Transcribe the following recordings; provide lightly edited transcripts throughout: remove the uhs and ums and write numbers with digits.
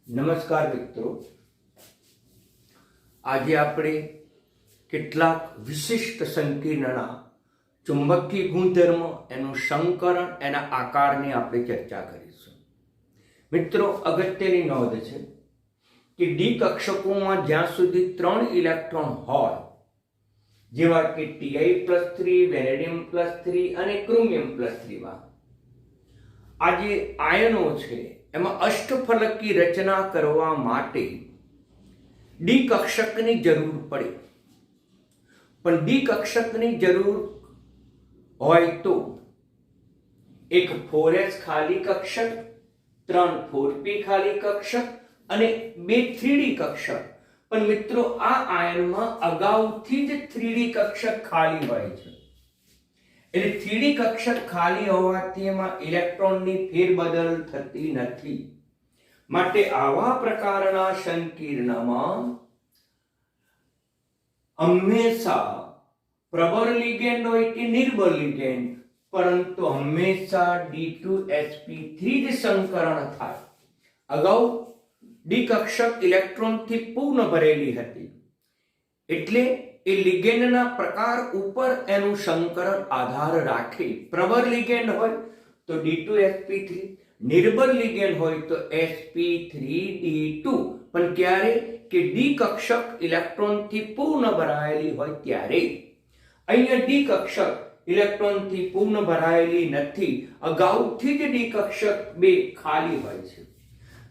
નમસ્કાર મિત્રો, આજે આપણે કેટલાક વિશિષ્ટ સંકીર્ણના ચુંબકીય ગુણધર્મ, એનું સંકરણ, એના આકારની આપણે ચર્ચા કરીશું. મિત્રો, અગત્યની નોંધ છે કે ડી કક્ષકોમાં જ્યાં સુધી 3 ઇલેક્ટ્રોન હોય, જેવા કે Ti+3, વેનેડિયમ+3 અને ક્રોમિયમ+3 માં આ જે આયનો છે એમાં અષ્ટફલકી રચના કરવા માટે ડી કક્ષકની જરૂર પડે. પણ ડી કક્ષકની જરૂર હોય તો એક 4s ખાલી કક્ષક, 3 4p ખાલી કક્ષક અને 2 3d કક્ષક. પણ મિત્રો, આ આયનમાં અગાઉથી જ 3d કક્ષક ખાલી હોય છે. એટલે 3d કક્ષક ખાલી હોવાથી એમાં ઇલેક્ટ્રોનની ફેરબદલ થતી નથી. માટે આવા પ્રકારના સંકીર્ણમાં હંમેશા પ્રબળ લિગેન્ડ હોય કે નિર્બળ લિગેન્ડ, પરંતુ હંમેશા D2sp3 જ સંકરણ થાય. અગાઉ ડી કક્ષક ઇલેક્ટ્રોનથી પૂર્ણ ભરેલી હતી, એટલે એ લિગેન્ડના પ્રકાર ઉપર એનું સંકરણ આધાર રાખે. પ્રબળ લિગેન્ડ હોય તો D2sp3, નિર્બળ લિગેન્ડ હોય તો sp3d2. પણ ક્યારે? કે ડી કક્ષક ઇલેક્ટ્રોનથી પૂર્ણ ભરાયેલી હોય ત્યારે. અહીંયા ડી કક્ષક ઇલેક્ટ્રોનથી પૂર્ણ ભરાયેલી નથી, અગાઉથી જ ડી કક્ષક 2 ખાલી હોય છે.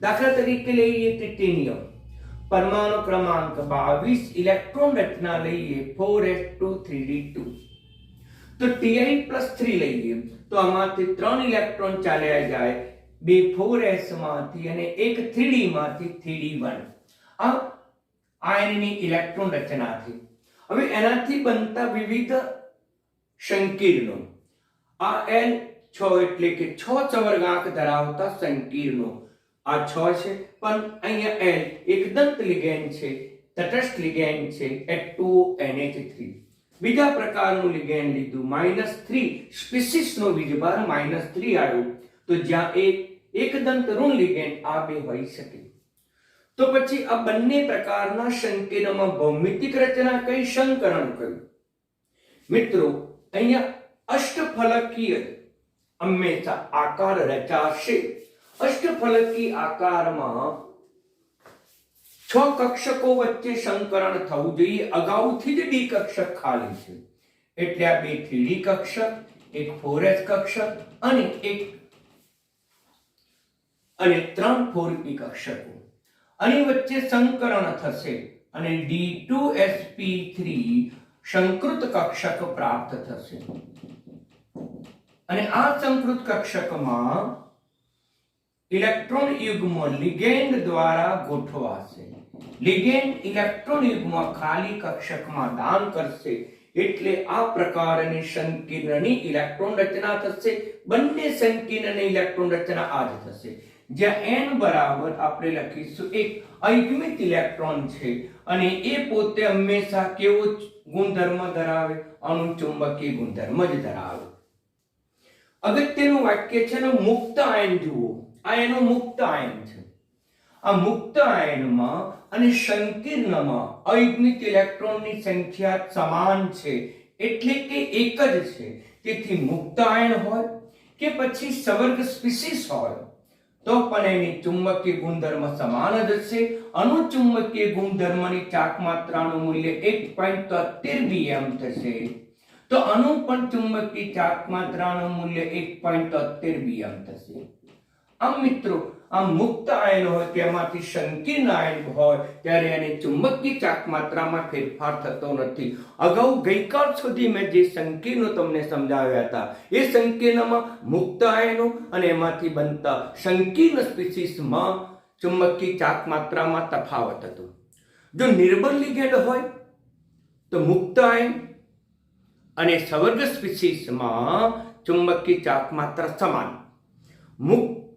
દાખલા તરીકે લઈએ ટિટેનિયમ, પરમાણુ ક્રમાંક 22, ઇલેક્ટ્રોન રચના લઈએ 4s2 3d2. તો Ti+3 લઈએ તો આમાંથી 3 ઇલેક્ટ્રોન ચાલ્યા જાય, 2 4s માંથી અને 1 3d માંથી 3d1. આ આયનની ઇલેક્ટ્રોન રચનાથી. હવે એનાથી બનતા વિવિધ સંકીર્ણો, આ L6 એટલે કે 6 ચવર્ગાંક ધરાવતા સંકીર્ણો. આ 6 છે, પણ અહીંયા L એક દંત લિગેન્ડ છે, તટસ્થ લિગેન્ડ છે, H2NH3. બીજા પ્રકારનું લિગેન્ડ લીધું, -3 સ્પીસીસનો વીજભાર -3 આવ્યો, તો જ્યાં એક દંત ઋણ લિગેન્ડ આ બે હોઈ શકે. તો પછી આ બંને પ્રકારના સંકીર્ણમાં ભૌમિતિક રચના કઈ, સંકરણ કયું? મિત્રો, અહીંયા અષ્ટફલકીય હંમેશા આકાર રચાશે. અષ્ટફલકી આકારમાં 6 કક્ષકો વચ્ચે સંકરણ થવું જોઈએ. અગાઉથી જ ડી કક્ષક ખાલી છે, એટલે આ 2 3d કક્ષક, એક 4s કક્ષક અને 3 4p કક્ષકો, આની વચ્ચે સંકરણ થશે અને D2sp3 સંકૃત કક્ષક પ્રાપ્ત થશે. અને આ સંકૃત કક્ષકમાં ઇલેક્ટ્રોન યુગ્મ લિગેન્ડ દ્વારા ગોઠવાશે. લિગેન્ડ ઇલેક્ટ્રોન યુગ્મ ખાલી કક્ષકમાં દાન કરશે, એટલે આ પ્રકારની સંકીર્ણની ઇલેક્ટ્રોન રચના થશે. બંને સંકીર્ણની ઇલેક્ટ્રોન રચના આ જ થશે, જ્યાં n બરાબર આપણે લખીશું એક અયુગ્મિત ઇલેક્ટ્રોન છે અને એ પોતે હંમેશા કેવો ગુણધર્મ ધરાવે? અણુચુંબકીય ગુણધર્મ જ ધરાવે. અગત્યનું વાક્ય છે ને, મુક્ત આયન જુઓ. આ એનો મુક્ત આયન છે. આ મુક્ત આયનમાં અને સંકીર્ણમાં અયુગ્મિત ઇલેક્ટ્રોનની સંખ્યા સમાન છે, એટલે કે એક જ છે. તેથી મુક્ત આયન હોય કે પછી સવર્ગ સ્પીસીસ હોય તો પણ એની ચુંબકીય ગુણધર્મ સમાન જ છે. અણુચુંબકીય ગુણધર્મની ચાક માત્રાનું મૂલ્ય 1.73 bm થશે, તો અણુ પણ ચુંબકીય ચાક માત્રાનું મૂલ્ય 1.73 bm થશે. આમ મિત્રો, આ મુક્ત આયન હોય તેમાંથી સંકીર્ણ આયન હોય ત્યારે એની ચુંબકીય ચાક માત્રામાં ફેરફાર થતો નથી. અગાઉ ગઈકાલ સુધી મેં જે સંકીર્ણો તમને સમજાવ્યા હતા, એ સંકીર્ણમાં મુક્ત આયનો અને એમાંથી બનતા સંકીર્ણ સ્પીસીસમાં ચુંબકીય ચાક માત્રામાં તફાવત હતો. જો નિર્બળ લિગેન્ડ હોય તો મુક્ત આયન અને સવર્ગ સ્પીસીસમાં ચુંબકીય ચાક માત્રા સમાન.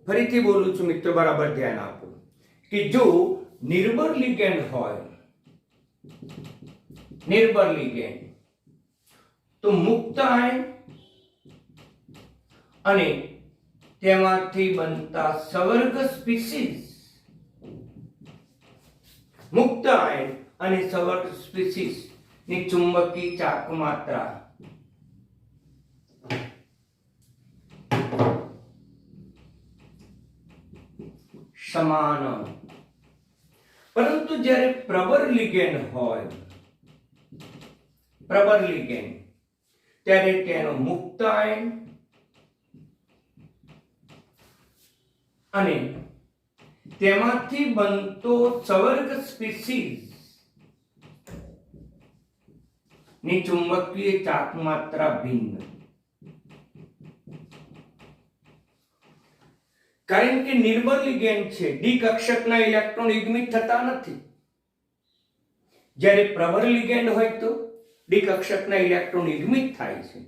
ફરીથી બોલું છું મિત્રો, બરાબર ધ્યાન આપો કે જો નિર્બળ લિગેન્ડ હોય, નિર્બળ લિગેન્ડ, તો મુક્ત આયન અને તેમાંથી બનતા સવર્ગ સ્પીસીસ મુક્ત આયન અને સવર્ગ સ્પીસીસ ની ચુંબકીય ચાક માત્રા સમાન, પરંતુ જ્યારે પ્રબળ લિગેન્ડ હોય, પ્રબળ લિગેન્ડ, ત્યારે તેનો મુક્ત આયન અને તેમાંથી બનતો સવર્ગ સ્પીસીસ ની ચુંબકીય ચાક માત્રા ભિન્ન. કારણ કે નિર્બળ લિગેન્ડ છે, ડી કક્ષકના ઇલેક્ટ્રોન યુગ્મિત થતા નથી. જ્યારે પ્રબળ લિગેન્ડ હોય તો ડી કક્ષકના ઇલેક્ટ્રોન યુગ્મિત થાય છે.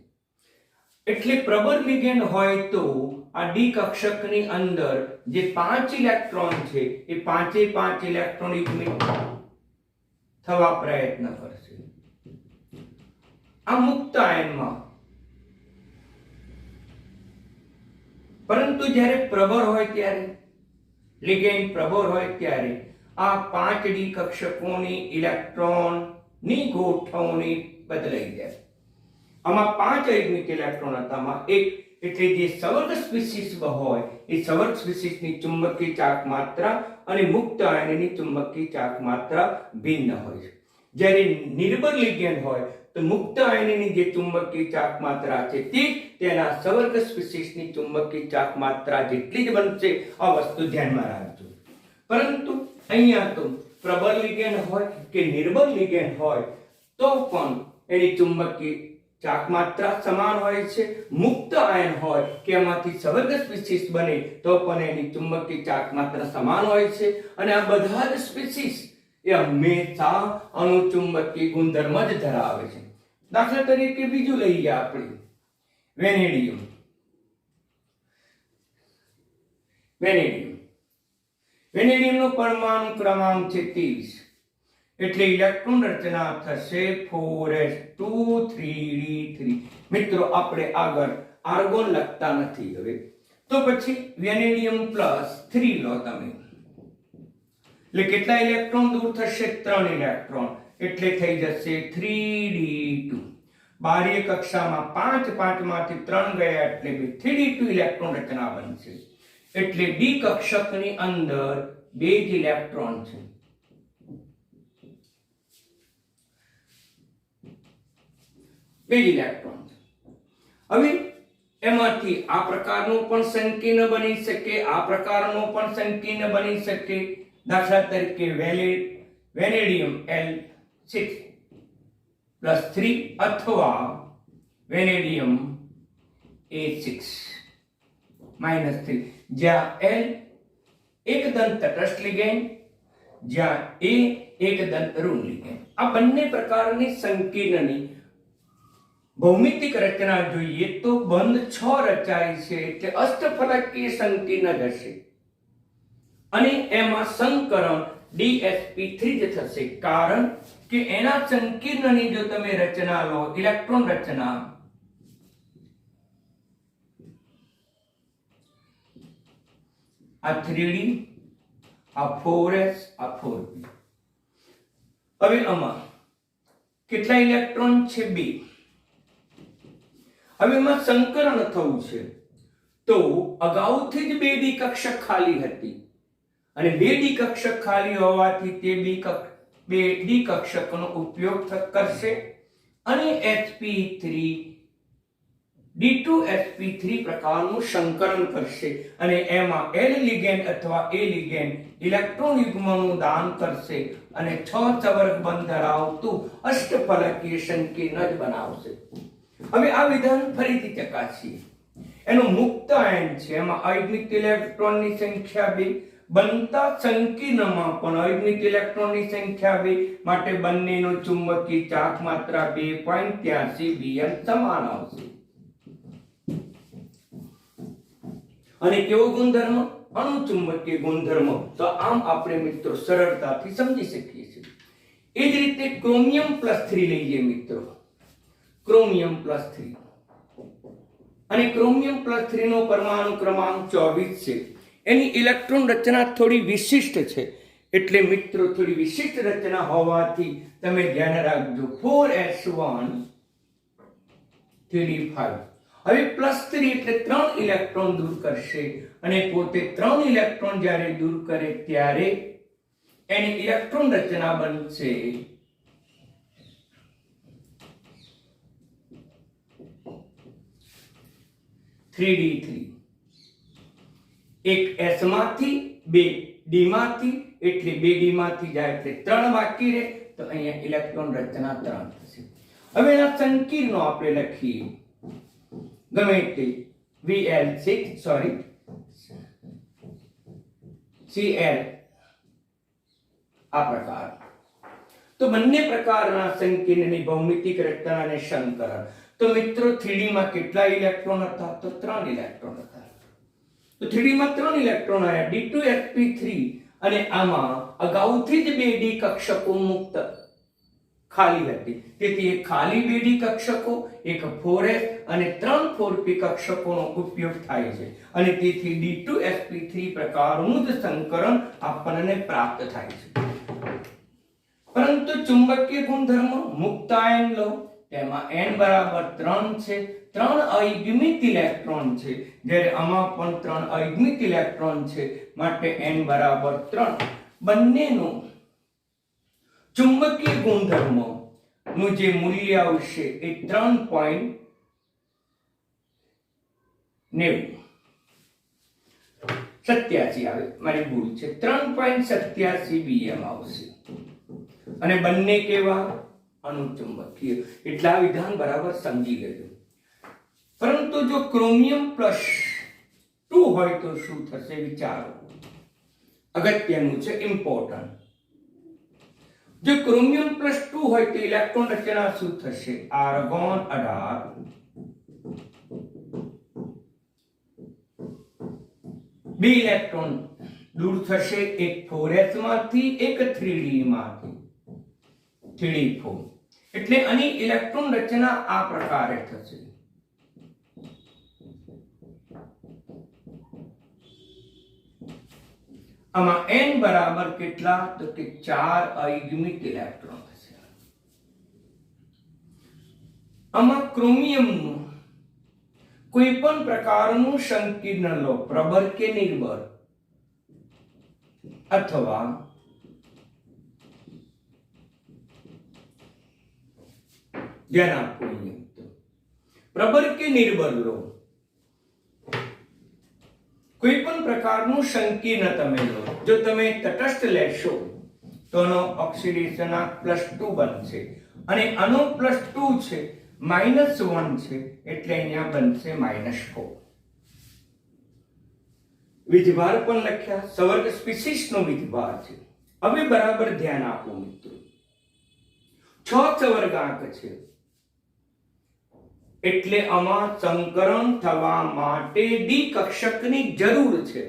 એટલે પ્રબળ લિગેન્ડ હોય તો આ ડી કક્ષકની અંદર જે 5 ઇલેક્ટ્રોન છે એ 5 ઇલેક્ટ્રોન યુગ્મિત થવા પ્રયત્ન કરશે. આ મુક્ત આયનમાં, પરંતુ જ્યારે પ્રબળ હોય ત્યારે, લિગેન્ડ પ્રબળ હોય ત્યારે આ 5 ડી કક્ષકોની ઇલેક્ટ્રોનની ગોઠવણી બદલાઈ જાય. આમાં 5 યુગ્મિત ઇલેક્ટ્રોન હતા, આમાં એક, એટલે જે સવર્ગ સ્પીસીસ હોય એ સવર્ગ સ્પીસીસની ચુંબકીય ચાક માત્રા અને મુક્ત આયનની ચુંબકીય ચાક માત્રા ભિન્ન હોય છે. જ્યારે નિર્બળ લિગેન્ડ હોય તો મુક્ત આયનની જે ચુંબકીય ચાક માત્રા છે તે તેના સવર્ગ સ્પીસીસની ચુંબકીય ચાક માત્રા જેટલી જ બનશે. આ વસ્તુ ધ્યાનમાં રાખજો. પરંતુ અહીંયા તો પ્રબળ લિગેન્ડ હોય કે નિર્બળ લિગેન્ડ હોય તો પણ એની ચુંબકીય ચાક માત્રા સમાન હોય છે. મુક્ત આયન હોય કે એમાંથી સવર્ગ સ્પીસીસ બને તો પણ એની ચુંબકીય ચાક માત્રા સમાન હોય છે. અને આ બધા જ સ્પીસીસ એ હંમેશા અણુચુંબકીય ગુણધર્મ જ ધરાવે છે. દાખલા તરીકે બીજું લઈએ આપણે વેનેડિયમ. વેનેડિયમનો પરમાણુ ક્રમાંક છે 23. એટલે ઇલેક્ટ્રોન રચના થશે 4s2 3d3. મિત્રો આપણે આગળ આર્ગોન લખતા નથી હવે, તો પછી વેનેડિયમ +3 લો તમે. એટલે કેટલા ઇલેક્ટ્રોન દૂર થશે? 3 ઇલેક્ટ્રોન. એટલે થઈ જશે 3d2. બાહ્ય કક્ષામાં 5 માંથી 3 ગયા એટલે 3d2 ઇલેક્ટ્રોન રચના બનશે. એટલે ડી કક્ષકની અંદર 2 જ ઇલેક્ટ્રોન છે. હવે એમાંથી આ પ્રકારનું પણ સંકીર્ણ બની શકે, આ પ્રકારનું પણ સંકીર્ણ બની શકે. દાખલા તરીકે વેનેડિયમ L6+3 અથવા વેનેડિયમ A6-3, જ્યાં L એકદંત તટસ્થ લિગેન્ડ, જ્યાં A એકદંત ઋણ લિગેન્ડ. આ બંને પ્રકારની સંકીર્ણની ભૌમિતિક રચના જોઈએ તો બંધ 6 રચાય છે, એટલે અષ્ટફલકીય સંકીર્ણ જ હશે. અને એમાં સંકરણ DsP3 જ થશે, કારણ કે એના સંકીર્ણની જો તમે રચના લો, ઇલેક્ટ્રોન રચના, આ 3d, આ 4s, આ 4p. હવે આમાં કેટલા ઇલેક્ટ્રોન છે? 2. હવે એમાં સંકરણ થવું છે તો અગાઉથી જ 2 ડી કક્ષક ખાલી હતી, અને 2 ડી કક્ષક ખાલી હોવાથી તે 2 ડી કક્ષકનો ઉપયોગ કરશે અને D2sp3 પ્રકારનું સંકરણ કરશે. અને એમાં L લિગેન્ડ અથવા A લિગેન્ડ ઇલેક્ટ્રોન યુગ્મનું દાન કરશે અને 6 ચવર્ગ બંધ ધરાવતું અષ્ટફલકીય સંકીર્ણ જ બનાવશે. હવે આ વિધાન ફરીથી ચકાસીએ. એનો મુક્ત આયન છે, એમાં અયુગ્મિત ઇલેક્ટ્રોનની સંખ્યા 2, બનતા સંકીર્ણમાં પણ અયુગ્મિત ઇલેક્ટ્રોનની સંખ્યા 2, માટે બંનેનો ચુંબકીય ચાક માત્રા 2.83 Bm સમાન આવશે. અને કેવો ગુણધર્મ? અણુચુંબકીય ગુણધર્મ. તો આમ આપણે મિત્રો સરળતાથી સમજી શકીએ છીએ. એ જ રીતે ક્રોમિયમ +3 લઈએ મિત્રો. ક્રોમિયમ +3, અને ક્રોમિયમ +3 નો પરમાણુ ક્રમાંક 24 છે. એની ઇલેક્ટ્રોન રચના થોડી વિશિષ્ટ છે, એટલે મિત્રો થોડી વિશિષ્ટ રચના હોવાથી તમે ધ્યાન રાખજો 4s1 3d5. હવે +3 એટલે 3 ઇલેક્ટ્રોન દૂર કરશે અને પોતે 3 ઇલેક્ટ્રોન જ્યારે દૂર કરે ત્યારે એની ઇલેક્ટ્રોન રચના બનશે 3d3. એક s માંથી બે d માંથી એટલે 2d માંથી જાય એટલે 3 બાકી રહે તો અહીંયા ઇલેક્ટ્રોન રચના 3 થશે. હવે એના સંકીર્ણો આપણે લખીએ ગમે તે Vl6 સોરી Cl આ પ્રકાર. તો બંને પ્રકારના સંકીર્ણની ભૌમિતિક રચના અને સંકરણ. તો મિત્રો 3d માં કેટલા ઇલેક્ટ્રોન હતા? તો 3 ઇલેક્ટ્રોન હતા. તો 3d માં 3 ઇલેક્ટ્રોન આવ્યા d2sp3 અને આમાં અગાઉથી જ 2d કક્ષકો મુક્ત ખાલી હતી. તેથી એક ખાલી 2d કક્ષકો, એક 4s અને 3 4p કક્ષકોનો ઉપયોગ થાય છે અને તેથી d2sp3 પ્રકારનું જ સંકરણ આપણને પ્રાપ્ત થાય છે. પરંતુ ચુંબકીય ગુણધર્મ મુક્ત આયન લો તેમાં n બરાબર 3 છે. 3 અયુગ્મિત ઇલેક્ટ્રોન છે જ્યારે આમાં પણ 3 અયુગ્મિત ઇલેક્ટ્રોન છે માટે n બરાબર 3. બંનેનું ચુંબકીય ગુણધર્મો નું જે મૂલ્ય આવશે એ 3.87 આવે. મારી ભૂલ છે. 3.87 bm આવશે અને બંને કેવા? અનુચુંબકીય. એટલે આ વિધાન બરાબર સમજી લેજો. પરંતુ જો ક્રોમિયમ +2 હોય તો શું થશે વિચારો. અગત્યનું છે, ઇમ્પોર્ટન્ટ. જો ક્રોમિયમ +2 હોય તો ઇલેક્ટ્રોન રચના શું થશે? આર્ગોન 18 બે ઇલેક્ટ્રોન દૂર થશે, એક 4s માંથી એક 3d માંથી 3d4. એટલે આની ઇલેક્ટ્રોન રચના આ પ્રકારે થશે. આમાં n બરાબર કેટલા? તો કે 4 અયુગ્મિત ઇલેક્ટ્રોન થશે. આમાં ક્રોમિયમનું કોઈ પણ પ્રકારનું સંકીર્ણ લો, પ્રબળ કે નિર્બળ, અથવા ધ્યાન આપવું પ્રબળ કે નિર્બળ લો, કોઈ પણ પ્રકારનું સંકીર્ણ તમે લો. જો તમે તટસ્થ લેશો તો આનો ઓક્સિડેશન +2 બનશે અને આનો +2 છે, -1 છે એટલે અહીંયા બનશે -4. વિજભાર પણ લખ્યા, સવર્ગ સ્પીસીસ નો વિજભાર છે. હવે બરાબર ધ્યાન આપો મિત્રો. 6 સવર્ગાંક છે એટલે આમાં સંકરણ થવા માટે ડી કક્ષકની જરૂર છે.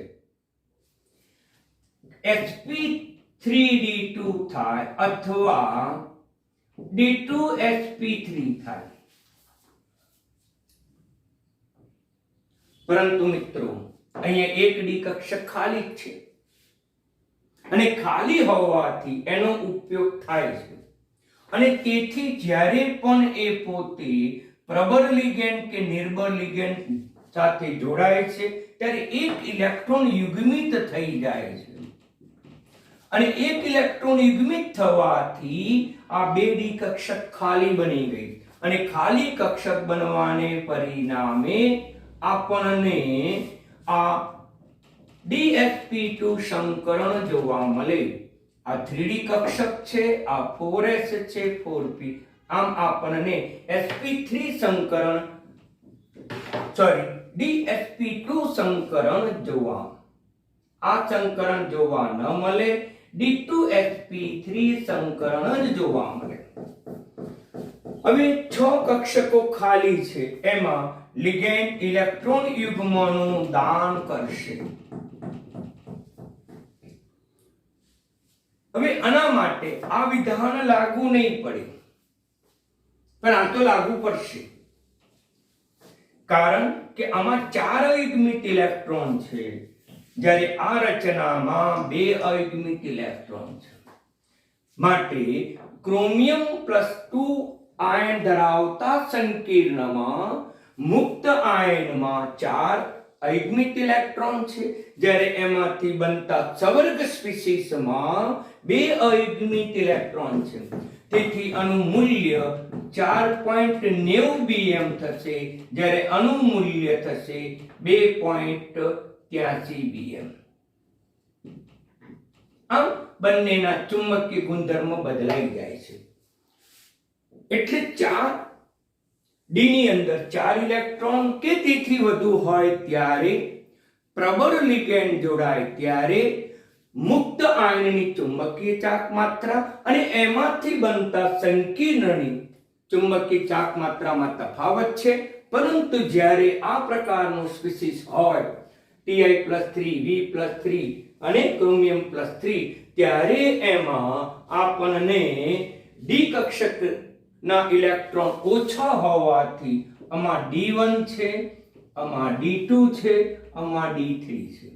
sp3d2 થાય અથવા d2sp3 થાય. પરંતુ મિત્રો અહીંયા એક ડી કક્ષક ખાલી છે અને ખાલી હોવાથી એનો ઉપયોગ થાય છે અને તેથી જ્યારે પણ એ પોતે પ્રબળ લિગેન્ડ કે નિર્બળ લિગેન્ડ સાથે જોડાય છે ત્યારે એક ઇલેક્ટ્રોન યુગ્મિત થઈ જાય છે અને એક ઇલેક્ટ્રોન યુગ્મિત થવાથી આ 2d કક્ષક ખાલી બની ગઈ અને ખાલી કક્ષક બનવાને પરિણામે આપણને આ dsp2 સંકરણ જોવા મળે. આ 3d કક્ષક છે, આ 4s છે, 4p. આમ આપણને sp3 સંકરણ dsp2 સંકરણ જોવા, આ સંકરણ જોવા ન મળે, d2sp3 સંકરણ જ જોવા મળે. હવે 6 કક્ષકો ખાલી છે, એમાં લિગેન્ડ ઇલેક્ટ્રોન યુગ્મનું દાન કરશે. હવે આના માટે આ વિધાન લાગુ નહીં પડે, પણ આ તો લાગુ પડશે, કારણ કે આમાં 4 યુગ્મિત ઇલેક્ટ્રોન છે જ્યારે આ રચનામાં બે અયુગ્મિક ઇલેક્ટ્રોન છે, માટે ક્રોમિયમ +2 આયન ધરાવતા સંકીર્ણમાં મુક્ત આયનમાં 4 અયુગ્મિક ઇલેક્ટ્રોન છે, જ્યારે એમાંથી બનતા સવર્ગ સ્પીસીસમાં 2 અયુગ્મિક ઇલેક્ટ્રોન છે. તેથી આનું મૂલ્ય 4.90 bm થશે, જ્યારે આનું મૂલ્ય થશે 2.83 bm. આમ બંનેના ચુંબકીય ગુણધર્મો બદલાઈ જાય છે. એટલે 4 ડી ની અંદર 4 ઇલેક્ટ્રોન કે તેથી વધુ હોય ત્યારે પ્રબળ લિગેન્ડ જોડાય ત્યારે મુક્ત આયનની ચુંબકીય ચાક માત્રા અને એમાંથી બનતા સંકીર્ણની ચુંબકીય ચાક માત્રામાં તફાવત છે. પરંતુ જ્યારે આ પ્રકારનું સ્પીસીસ હોય Ti+3 V+3 અને ક્રોમિયમ +3 ત્યારે એમાં આપણને ડી કક્ષક ના ઇલેક્ટ્રોન ઓછા હોવાથી આમાં D1 છે, આમાં D2 છે, આમાં D3 છે.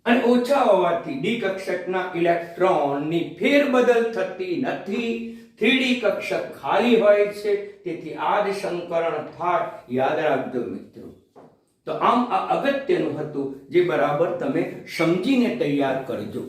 અને ઓછા હોવાથી ડી કક્ષકના ઇલેક્ટ્રોનની ફેરબદલ થતી નથી. 3D કક્ષક ખાલી હોય છે, તેથી આ જ સંકરણ થાય. યાદ રાખજો મિત્રો. તો આમ આ અગત્યનું હતું, જે બરાબર તમે સમજીને તૈયાર કરજો.